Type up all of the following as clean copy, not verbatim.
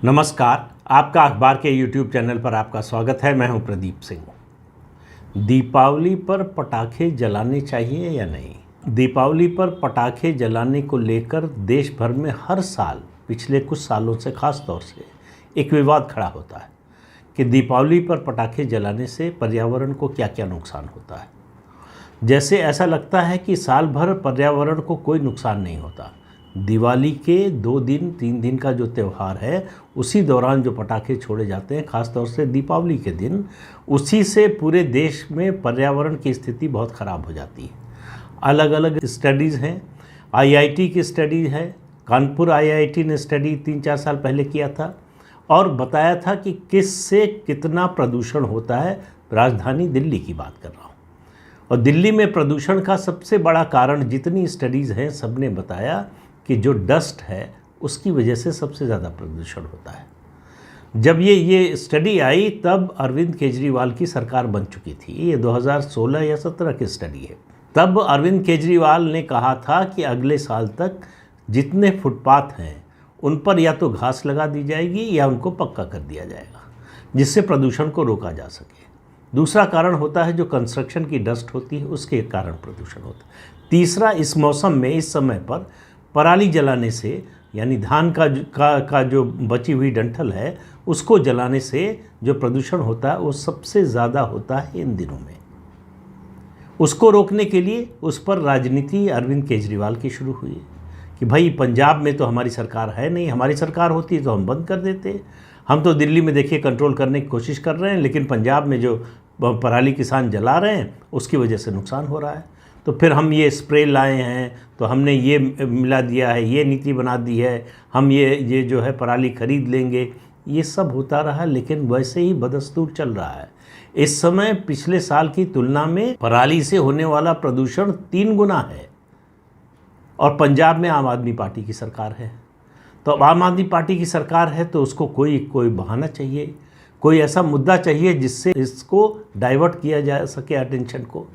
नमस्कार। आपका अखबार के YouTube चैनल पर आपका स्वागत है। मैं हूं प्रदीप सिंह। दीपावली पर पटाखे जलाने चाहिए या नहीं? दीपावली पर पटाखे जलाने को लेकर देश भर में हर साल पिछले कुछ सालों से खास तौर से एक विवाद खड़ा होता है कि दीपावली पर पटाखे जलाने से पर्यावरण को क्या क्या नुकसान होता है। जैसे ऐसा लगता है कि साल भर पर्यावरण को कोई नुकसान नहीं होता, दिवाली के 2-3 दिन का जो त्यौहार है उसी दौरान जो पटाखे छोड़े जाते हैं, ख़ास तौर से दीपावली के दिन, उसी से पूरे देश में पर्यावरण की स्थिति बहुत ख़राब हो जाती है। अलग अलग स्टडीज़ हैं, आईआईटी की स्टडी है, कानपुर आईआईटी ने स्टडी 3-4 साल पहले किया था और बताया था कि किससे कितना प्रदूषण होता है। राजधानी दिल्ली की बात कर रहा हूँ, और दिल्ली में प्रदूषण का सबसे बड़ा कारण, जितनी स्टडीज़ हैं सब ने बताया कि जो डस्ट है उसकी वजह से सबसे ज़्यादा प्रदूषण होता है। जब ये स्टडी आई तब अरविंद केजरीवाल की सरकार बन चुकी थी। ये 2016 या 17 की स्टडी है। तब अरविंद केजरीवाल ने कहा था कि अगले साल तक जितने फुटपाथ हैं उन पर या तो घास लगा दी जाएगी या उनको पक्का कर दिया जाएगा, जिससे प्रदूषण को रोका जा सके। दूसरा कारण होता है जो कंस्ट्रक्शन की डस्ट होती है, उसके कारण प्रदूषण होता है। तीसरा, इस मौसम में इस समय पर पराली जलाने से, यानी धान का जो बची हुई डंठल है उसको जलाने से जो प्रदूषण होता है वो सबसे ज़्यादा होता है इन दिनों में। उसको रोकने के लिए उस पर राजनीति अरविंद केजरीवाल की शुरू हुई कि भाई पंजाब में तो हमारी सरकार है नहीं, हमारी सरकार होती तो हम बंद कर देते। हम तो दिल्ली में देखिए कंट्रोल करने की कोशिश कर रहे हैं, लेकिन पंजाब में जो पराली किसान जला रहे हैं उसकी वजह से नुकसान हो रहा है। तो फिर हम ये स्प्रे लाए हैं, तो हमने ये मिला दिया है, ये नीति बना दी है, हम ये जो है पराली खरीद लेंगे। ये सब होता रहा, लेकिन वैसे ही बदस्तूर चल रहा है। इस समय पिछले साल की तुलना में पराली से होने वाला प्रदूषण 3 गुना है, और पंजाब में आम आदमी पार्टी की सरकार है। तो अब आम आदमी पार्टी की सरकार है तो उसको कोई बहाना चाहिए, कोई ऐसा मुद्दा चाहिए जिससे इसको डाइवर्ट किया जा सके अटेंशन को।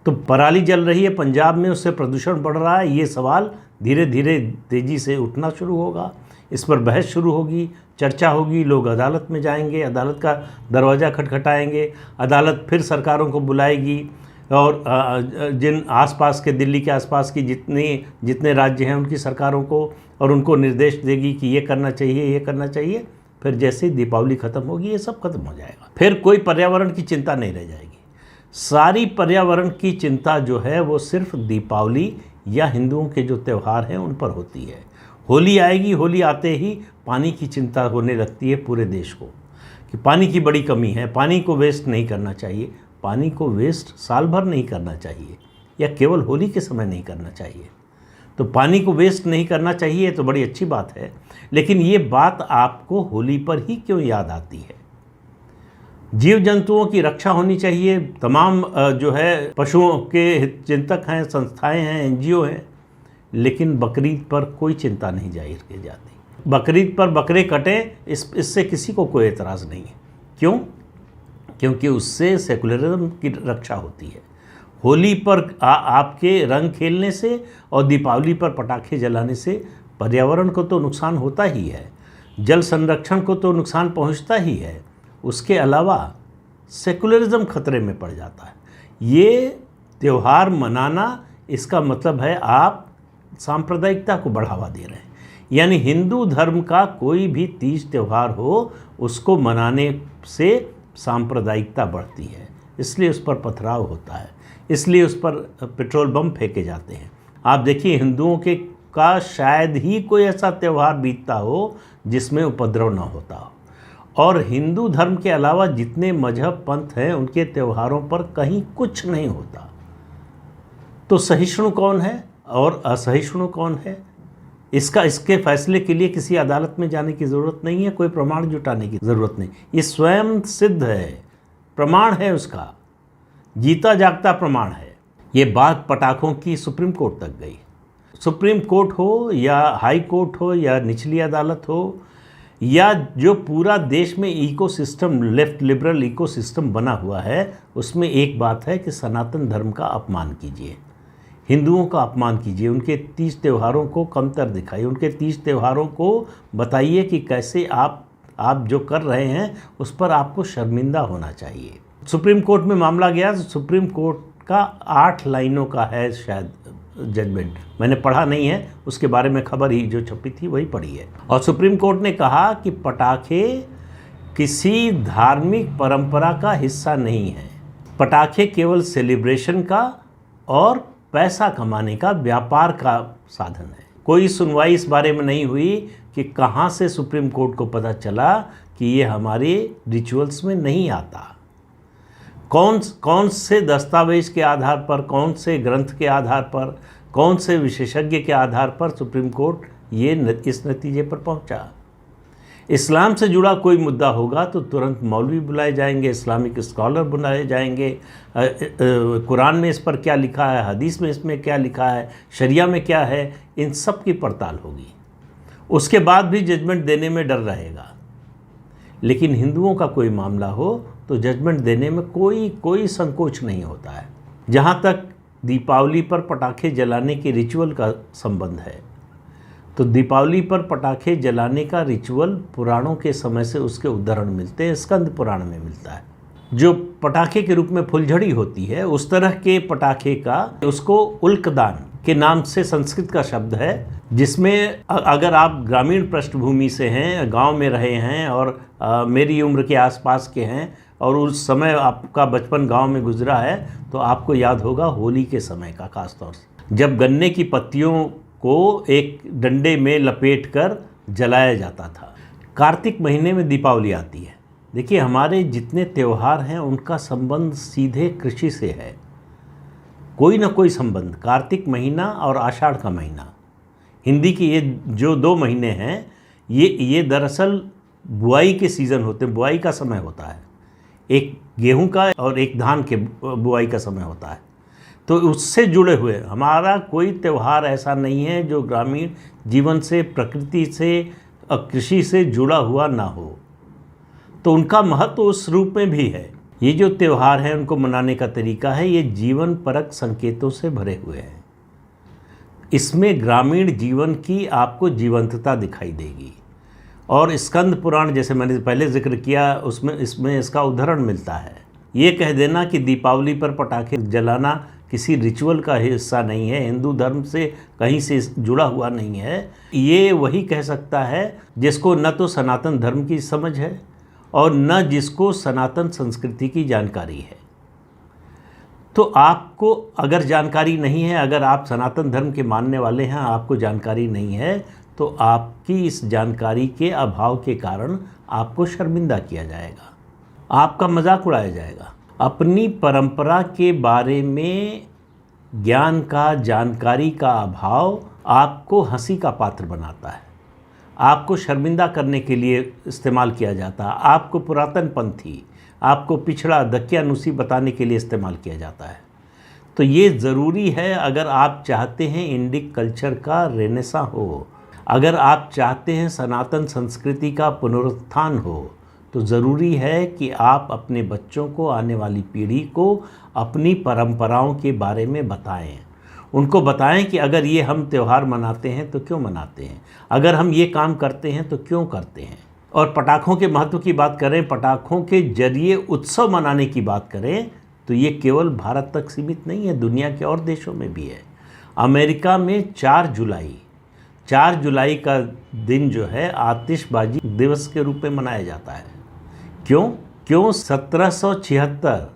तो पराली जल रही है पंजाब में, उससे प्रदूषण बढ़ रहा है, ये सवाल धीरे धीरे तेज़ी से उठना शुरू होगा। इस पर बहस शुरू होगी, चर्चा होगी, लोग अदालत में जाएंगे, अदालत का दरवाज़ा खटखटाएंगे, अदालत फिर सरकारों को बुलाएगी और जिन आसपास के, दिल्ली के आसपास की जितने राज्य हैं उनकी सरकारों को, और उनको निर्देश देगी कि ये करना चाहिए, ये करना चाहिए। फिर जैसे ही दीपावली ख़त्म होगी ये सब खत्म हो जाएगा, फिर कोई पर्यावरण की चिंता नहीं रह जाएगी। सारी पर्यावरण की चिंता जो है वो सिर्फ दीपावली या हिंदुओं के जो त्यौहार हैं उन पर होती है। होली आएगी, होली आते ही पानी की चिंता होने लगती है पूरे देश को कि पानी की बड़ी कमी है, पानी को वेस्ट नहीं करना चाहिए। पानी को वेस्ट साल भर नहीं करना चाहिए, या केवल होली के समय नहीं करना चाहिए। तो पानी को वेस्ट नहीं करना चाहिए तो बड़ी अच्छी बात है, लेकिन ये बात आपको होली पर ही क्यों याद आती है? जीव जंतुओं की रक्षा होनी चाहिए। तमाम जो है पशुओं के चिंतक हैं, संस्थाएं हैं, एनजीओ हैं, लेकिन बकरीद पर कोई चिंता नहीं जाहिर की जाती। बकरीद पर बकरे कटें, इससे किसी को कोई एतराज़ नहीं है। क्यों? क्योंकि उससे सेकुलरिज्म की रक्षा होती है। होली पर आपके रंग खेलने से और दीपावली पर पटाखे जलाने से पर्यावरण को तो नुकसान होता ही है, जल संरक्षण को तो नुकसान पहुंचता ही है, उसके अलावा सेकुलरिज्म खतरे में पड़ जाता है। ये त्यौहार मनाना, इसका मतलब है आप सांप्रदायिकता को बढ़ावा दे रहे हैं। यानी हिंदू धर्म का कोई भी तीज त्यौहार हो, उसको मनाने से सांप्रदायिकता बढ़ती है, इसलिए उस पर पथराव होता है, इसलिए उस पर पेट्रोल बम फेंके जाते हैं। आप देखिए हिंदुओं का शायद ही कोई ऐसा त्यौहार बीतता हो जिसमें उपद्रव ना होता हो, और हिंदू धर्म के अलावा जितने मजहब पंथ हैं उनके त्योहारों पर कहीं कुछ नहीं होता। तो सहिष्णु कौन है और असहिष्णु कौन है, इसके फैसले के लिए किसी अदालत में जाने की ज़रूरत नहीं है, कोई प्रमाण जुटाने की ज़रूरत नहीं। ये स्वयं सिद्ध है, प्रमाण है, उसका जीता जागता प्रमाण है। ये बात पटाखों की सुप्रीम कोर्ट तक गई। सुप्रीम कोर्ट हो या हाई कोर्ट हो या निचली अदालत हो, या जो पूरा देश में इकोसिस्टम, लेफ्ट लिबरल इकोसिस्टम बना हुआ है, उसमें एक बात है कि सनातन धर्म का अपमान कीजिए, हिंदुओं का अपमान कीजिए, उनके 30 त्योहारों को कमतर दिखाइए, उनके 30 त्योहारों को बताइए कि कैसे आप जो कर रहे हैं उस पर आपको शर्मिंदा होना चाहिए। सुप्रीम कोर्ट में मामला गया तो सुप्रीम कोर्ट का 8 लाइनों का है शायद जजमेंट, मैंने पढ़ा नहीं है, उसके बारे में खबर ही जो छपी थी वही पढ़ी है। और सुप्रीम कोर्ट ने कहा कि पटाखे किसी धार्मिक परंपरा का हिस्सा नहीं है, पटाखे केवल सेलिब्रेशन का और पैसा कमाने का, व्यापार का साधन है। कोई सुनवाई इस बारे में नहीं हुई कि कहाँ से सुप्रीम कोर्ट को पता चला कि ये हमारे रिचुअल्स में नहीं आता। कौन से दस्तावेज के आधार पर, कौन से ग्रंथ के आधार पर, कौन से विशेषज्ञ के आधार पर सुप्रीम कोर्ट इस नतीजे पर पहुंचा। इस्लाम से जुड़ा कोई मुद्दा होगा तो तुरंत मौलवी बुलाए जाएंगे, इस्लामिक स्कॉलर बुलाए जाएंगे, कुरान में इस पर क्या लिखा है, हदीस में इसमें क्या लिखा है, शरिया में क्या है, इन सब की पड़ताल होगी। उसके बाद भी जजमेंट देने में डर रहेगा। लेकिन हिंदुओं का कोई मामला हो तो जजमेंट देने में कोई संकोच नहीं होता है। जहाँ तक दीपावली पर पटाखे जलाने के रिचुअल का संबंध है, तो दीपावली पर पटाखे जलाने का रिचुअल पुराणों के समय से उसके उदाहरण मिलते हैं। स्कंद पुराण में मिलता है। जो पटाखे के रूप में फुलझड़ी होती है, उस तरह के पटाखे का, उसको उल्कदान के नाम से संस्कृत का शब्द है, जिसमें अगर आप ग्रामीण पृष्ठभूमि से हैं, गांव में रहे हैं और मेरी उम्र के आसपास के हैं और उस समय आपका बचपन गांव में गुजरा है, तो आपको याद होगा होली के समय का, खास तौर से जब गन्ने की पत्तियों को एक डंडे में लपेटकर जलाया जाता था। कार्तिक महीने में दीपावली आती है। देखिए, हमारे जितने त्यौहार हैं उनका संबंध सीधे कृषि से है, कोई ना कोई संबंध। कार्तिक महीना और आषाढ़ का महीना, हिंदी की ये जो 2 महीने हैं, ये दरअसल बुआई के सीज़न होते हैं, बुआई का समय होता है। एक गेहूं का और एक धान के बुआई का समय होता है। तो उससे जुड़े हुए हमारा कोई त्यौहार ऐसा नहीं है जो ग्रामीण जीवन से, प्रकृति से, कृषि से जुड़ा हुआ ना हो। तो उनका महत्व उस रूप में भी है। ये जो त्यौहार हैं उनको मनाने का तरीका है, ये जीवन परक संकेतों से भरे हुए हैं। इसमें ग्रामीण जीवन की आपको जीवंतता दिखाई देगी। और स्कंद पुराण, जैसे मैंने पहले जिक्र किया, इसमें इसका उदाहरण मिलता है। ये कह देना कि दीपावली पर पटाखे जलाना किसी रिचुअल का हिस्सा नहीं है, हिंदू धर्म से कहीं से जुड़ा हुआ नहीं है, ये वही कह सकता है जिसको न तो सनातन धर्म की समझ है और न जिसको सनातन संस्कृति की जानकारी है। तो आपको अगर जानकारी नहीं है, अगर आप सनातन धर्म के मानने वाले हैं, आपको जानकारी नहीं है, तो आपकी इस जानकारी के अभाव के कारण आपको शर्मिंदा किया जाएगा, आपका मजाक उड़ाया जाएगा। अपनी परंपरा के बारे में ज्ञान का, जानकारी का अभाव आपको हंसी का पात्र बनाता है, आपको शर्मिंदा करने के लिए इस्तेमाल किया जाता है, आपको पुरातनपंथी, आपको पिछड़ा, दकियानुसी बताने के लिए इस्तेमाल किया जाता है। तो ये ज़रूरी है, अगर आप चाहते हैं इंडिक कल्चर का रेनेसां हो, अगर आप चाहते हैं सनातन संस्कृति का पुनरुत्थान हो, तो ज़रूरी है कि आप अपने बच्चों को, आने वाली पीढ़ी को अपनी परंपराओं के बारे में बताएं। उनको बताएं कि अगर ये हम त्यौहार मनाते हैं तो क्यों मनाते हैं, अगर हम ये काम करते हैं तो क्यों करते हैं। और पटाखों के महत्व की बात करें, पटाखों के जरिए उत्सव मनाने की बात करें, तो ये केवल भारत तक सीमित नहीं है, दुनिया के और देशों में भी है। अमेरिका में 4 जुलाई का दिन जो है आतिशबाजी दिवस के रूप में मनाया जाता है। क्यों 1776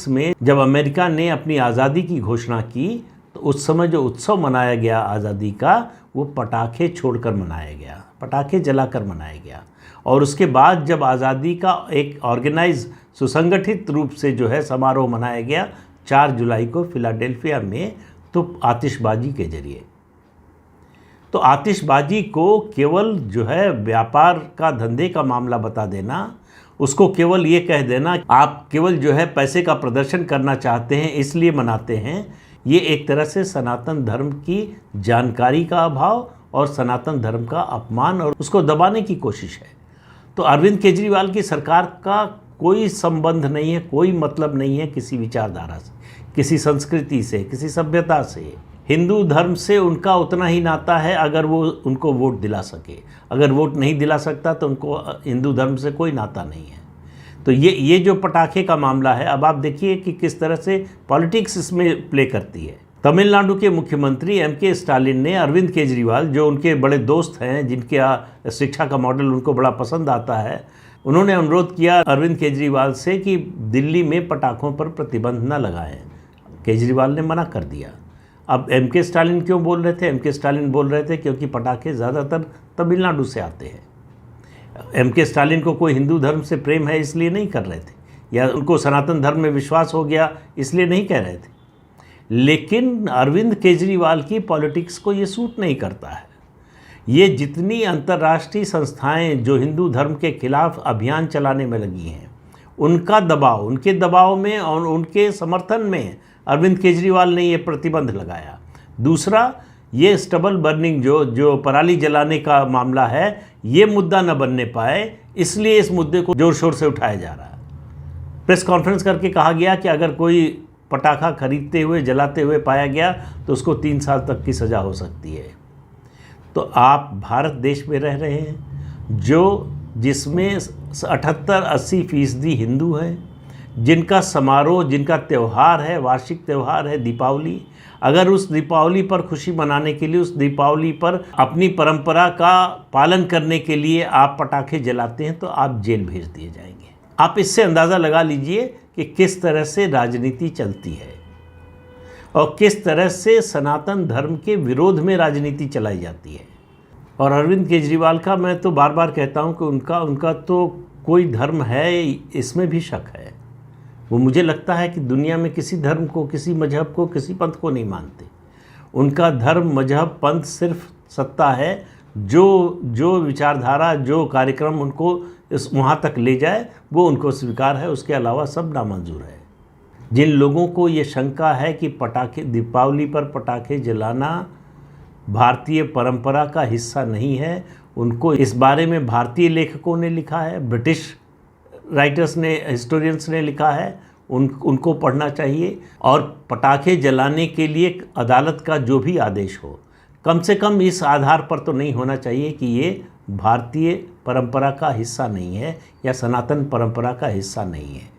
में जब अमेरिका ने अपनी आज़ादी की घोषणा की, तो उस समय जो उत्सव मनाया गया आज़ादी का, वो पटाखे छोड़कर मनाया गया, पटाखे जलाकर मनाया गया। और उसके बाद जब आज़ादी का एक ऑर्गेनाइज, सुसंगठित रूप से जो है समारोह मनाया गया 4 जुलाई को फिलाडेल्फिया में, तो आतिशबाजी के जरिए। तो आतिशबाजी को केवल जो है व्यापार का, धंधे का मामला बता देना, उसको केवल ये कह देना आप केवल जो है पैसे का प्रदर्शन करना चाहते हैं इसलिए मनाते हैं, ये एक तरह से सनातन धर्म की जानकारी का अभाव और सनातन धर्म का अपमान और उसको दबाने की कोशिश है। तो अरविंद केजरीवाल की सरकार का कोई संबंध नहीं है, कोई मतलब नहीं है किसी विचारधारा से, किसी संस्कृति से, किसी सभ्यता से। हिंदू धर्म से उनका उतना ही नाता है अगर वो उनको वोट दिला सके। अगर वोट नहीं दिला सकता तो उनको हिंदू धर्म से कोई नाता नहीं है। तो ये जो पटाखे का मामला है, अब आप देखिए कि किस तरह से पॉलिटिक्स इसमें प्ले करती है। तमिलनाडु के मुख्यमंत्री एम.के. स्टालिन ने अरविंद केजरीवाल, जो उनके बड़े दोस्त हैं, जिनके शिक्षा का मॉडल उनको बड़ा पसंद आता है, उन्होंने अनुरोध किया अरविंद केजरीवाल से कि दिल्ली में पटाखों पर प्रतिबंध न लगाएं। केजरीवाल ने मना कर दिया। अब एम.के. स्टालिन क्यों बोल रहे थे? एम.के. स्टालिन बोल रहे थे क्योंकि पटाखे ज़्यादातर तमिलनाडु से आते हैं। एम.के. स्टालिन को कोई हिंदू धर्म से प्रेम है इसलिए नहीं कर रहे थे, या उनको सनातन धर्म में विश्वास हो गया इसलिए नहीं कह रहे थे। लेकिन अरविंद केजरीवाल की पॉलिटिक्स को ये सूट नहीं करता है। ये जितनी अंतर्राष्ट्रीय संस्थाएं जो हिंदू धर्म के खिलाफ अभियान चलाने में लगी हैं, उनका दबाव, उनके दबाव में और उनके समर्थन में अरविंद केजरीवाल ने ये प्रतिबंध लगाया। दूसरा, ये स्टबल बर्निंग जो पराली जलाने का मामला है, ये मुद्दा न बनने पाए, इसलिए इस मुद्दे को जोर शोर से उठाया जा रहा है। प्रेस कॉन्फ्रेंस करके कहा गया कि अगर कोई पटाखा खरीदते हुए, जलाते हुए पाया गया तो उसको 3 साल तक की सज़ा हो सकती है। तो आप भारत देश में रह रहे हैं जिसमें 78-80% हिंदू हैं, जिनका समारोह, जिनका त्यौहार है, वार्षिक त्यौहार है दीपावली। अगर उस दीपावली पर खुशी मनाने के लिए, उस दीपावली पर अपनी परंपरा का पालन करने के लिए आप पटाखे जलाते हैं तो आप जेल भेज दिए जाएंगे। आप इससे अंदाज़ा लगा लीजिए कि किस तरह से राजनीति चलती है और किस तरह से सनातन धर्म के विरोध में राजनीति चलाई जाती है। और अरविंद केजरीवाल का मैं तो बार बार कहता हूं कि उनका तो कोई धर्म है, इसमें भी शक है। वो, मुझे लगता है कि दुनिया में किसी धर्म को, किसी मजहब को, किसी पंथ को नहीं मानते। उनका धर्म, मजहब, पंथ सिर्फ सत्ता है। जो विचारधारा, जो कार्यक्रम उनको वहाँ तक ले जाए वो उनको स्वीकार है, उसके अलावा सब नामंजूर है। जिन लोगों को ये शंका है कि दीपावली पर पटाखे जलाना भारतीय परंपरा का हिस्सा नहीं है, उनको इस बारे में भारतीय लेखकों ने लिखा है, ब्रिटिश राइटर्स ने, हिस्टोरियंस ने लिखा है, उनको पढ़ना चाहिए। और पटाखे जलाने के लिए अदालत का जो भी आदेश हो, कम से कम इस आधार पर तो नहीं होना चाहिए कि ये भारतीय परंपरा का हिस्सा नहीं है या सनातन परंपरा का हिस्सा नहीं है।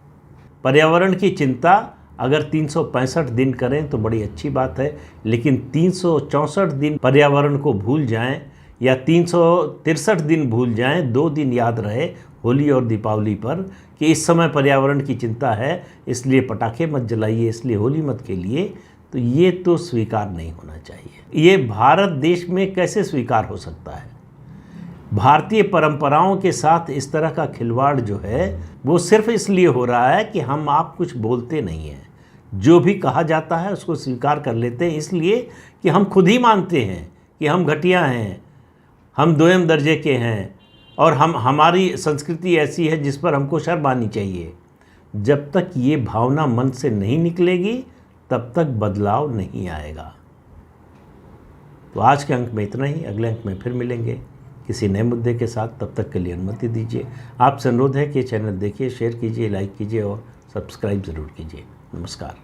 पर्यावरण की चिंता अगर 365 दिन करें तो बड़ी अच्छी बात है, लेकिन 364 दिन पर्यावरण को भूल जाएं या 363 दिन भूल जाएं, 2 दिन याद रहे होली और दीपावली पर कि इस समय पर्यावरण की चिंता है, इसलिए पटाखे मत जलाइए, इसलिए होली मत खेलिए, तो ये तो स्वीकार नहीं होना चाहिए। ये भारत देश में कैसे स्वीकार हो सकता है? भारतीय परंपराओं के साथ इस तरह का खिलवाड़ जो है वो सिर्फ इसलिए हो रहा है कि आप कुछ बोलते नहीं हैं। जो भी कहा जाता है उसको स्वीकार कर लेते हैं, इसलिए कि हम खुद ही मानते हैं कि हम घटिया हैं, हम दोयम दर्जे के हैं और हमारी संस्कृति ऐसी है जिस पर हमको शर्म आनी चाहिए। जब तक ये भावना मन से नहीं निकलेगी तब तक बदलाव नहीं आएगा। तो आज के अंक में इतना ही। अगले अंक में फिर मिलेंगे किसी नए मुद्दे के साथ। तब तक के लिए अनुमति दीजिए। आपसे अनुरोध है कि चैनल देखिए, शेयर कीजिए, लाइक कीजिए और सब्सक्राइब ज़रूर कीजिए। नमस्कार।